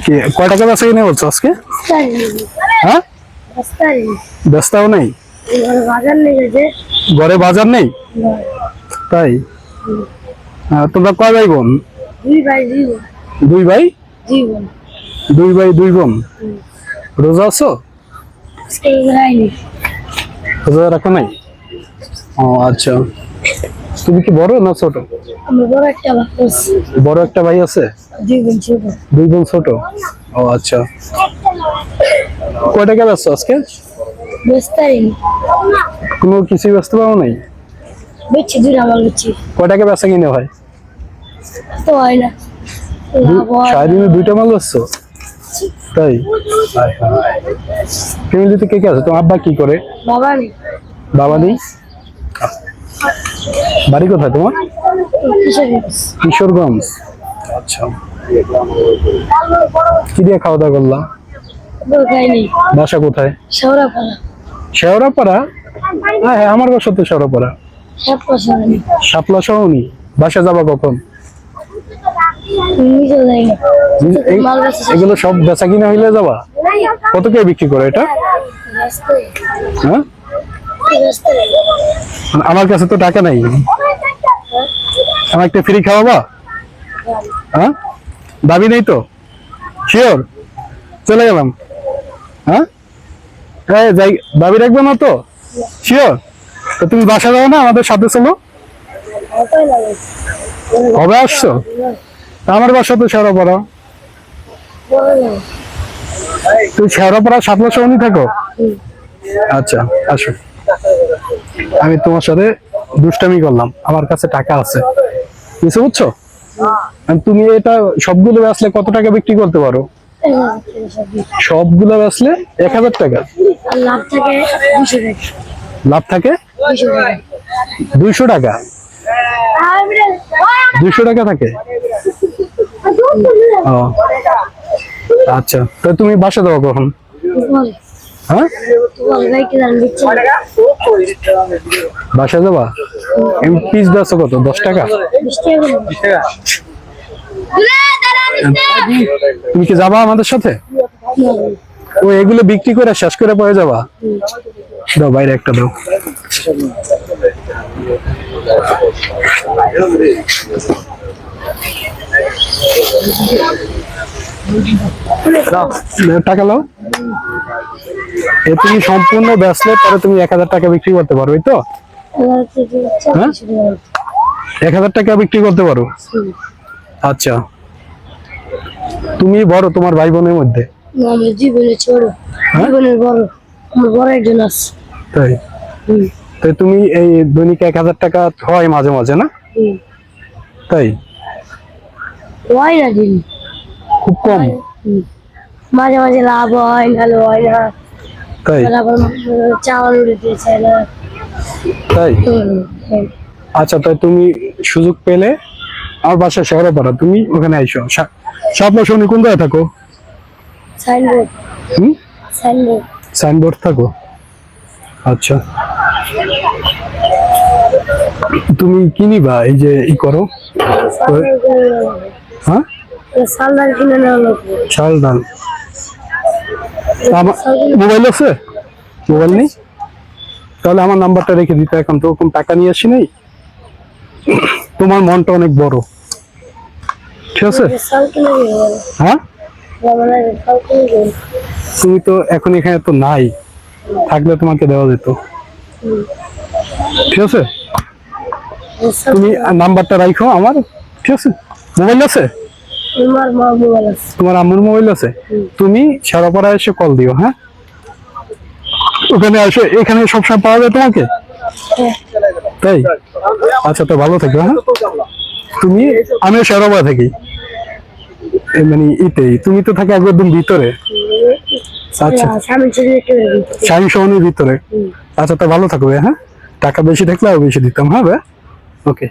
কি কয় টাকা বেচা কিনে বলছো আজকে? হ্যাঁ, ব্যস্তাও নেই, ঘরে বাজার নেই তাই? তোমরা কয় ভাই বোন? দুই ভাই, দুই বোন। রোজা আছো? রোজা রাখো নাই? ও আচ্ছা, তুমি কি বড় না ছোট? বড় একটা ভাই আছে, দুই বোন ছোট। ও আচ্ছা, কয় টাকা বেচছো আজকে? কোনো কিছুই ব্যস্ত পাবো নাই? কয় টাকা বেচা কিনে হয়? সারাদিনে দুইটা মাল বেচছো তাই? ফ্যামিলিতে কে কে আছে? তোমার আব্বা কি করে? বাবা নেই? বাড়ি কোথায় তোমার? কিশোরগঞ্জ। আচ্ছা, কি দিয়ে খাওয়া দাওয়া করলাম? বাসা কোথায়? শেওড়াপাড়া? হ্যাঁ হ্যাঁ, আমার বাসা তো শেওড়াপাড়া। শাপলা শহনি। বাসা যাবা কখন? এগুলো সব বেচা কিনা হইলে যাবা? কত কে বিক্রি করে এটা? হ্যাঁ, আমার কাছে তো টাকা নাই, আমার একটা ফ্রি খাওয়াবা? হ্যাঁ, দাবি নেই তো? শিওর? চলে গেলাম। হ্যাঁ, যাই, দাবি রাখবে না তো? শিওর? তো তুমি বাসা যাও না, আমাদের সাথে চলো। কবে আসছো? আমার বাসা তো শেওড়াপাড়া। তুই শেওড়াপাড়া শাপলা শহরে থাকো? আচ্ছা, আসো। আমি তোমার সাথে দুষ্টামি করলাম, আমার কাছে টাকা আছে, কিছু বুঝছো? তুমি এটা সবগুলো বেচলে কত টাকা বিক্রি করতে পারো? সবগুলো বেচলে 1000 টাকা লাভ থাকে। 200 টাকা? 200 টাকা থাকে? ও আচ্ছা, তো তুমি বাসা যাও কখন? হ্যাঁ, বাসা যাবা? পিস বেচো কত? 10 টাকা? তুমি কি যাবা আমাদের সাথে? ও এগুলো বিক্রি করে শেষ করে পরে যাবা? দাও, বাইরে একটা দাও। টাকা নাও। এ তুমি সম্পূর্ণ বেচলে পরে তুমি 1000 টাকা বিক্রি করতে পারো, তো? হ্যাঁ, 1000 টাকা বিক্রি করতে পারো। আচ্ছা, তুমি বড় তোমার ভাই বোনের মধ্যে? তাই? তাই তুমি এই দৈনিক 1000 টাকা হয় মাঝে মাঝে না? তাই? খুব কম? মাঝে মাঝে লাভ হয়, ভালো হয় না। তাই? চাওয়াল উঠে না। তাই? আচ্ছা, তাই তুমি সুযোগ পেলে আমার বাসা শেওড়াপাড়া, তুমি ওখানে আইসো। শাপলা শহরে কোন জায়গায় থাকো? সাইনবোর্ড। সাইনবোর্ড থাকো? আচ্ছা, তুমি কি নিবা? এই যে ই করো। হ্যাঁ, চাল ডাল কিনে নেওয়া লাগবে। চাল ডাল। মোবাইল আছে? মোবাইল নেই? তাহলে আমার নাম্বারটা রেখে দিতে, এখন তো ওরকম টাকা নিয়ে আসি নাই। তোমার মনটা অনেক বড়, ঠিক আছে? হ্যাঁ, তুমি তো এখন এখানে তো নাই, থাকলে তোমাকে দেওয়া যেত, ঠিক আছে? তুমি নাম্বারটা রাখো আমার, ঠিক আছে? মোবাইল আছে? তোমার আম্মুর মোবাইল আছে? তুমি শেওড়াপাড়া এসে কল দিও। হ্যাঁ, ওখানে আসো, এখানে সবসময় পাওয়া যায় তোমাকে? তাই? আচ্ছা, তো ভালো থাকবে। হ্যাঁ, তুমি, আমিও শেওড়াপাড়া থাকি, মানে তুমি তো থাকো একদম ভিতরে। আচ্ছা, শাহিন শহরের ভিতরে। আচ্ছা, তো ভালো থাকবে। হ্যাঁ, টাকা বেশি থাকলে আরো বেশি দিতাম। হ্যাঁ, ওকে।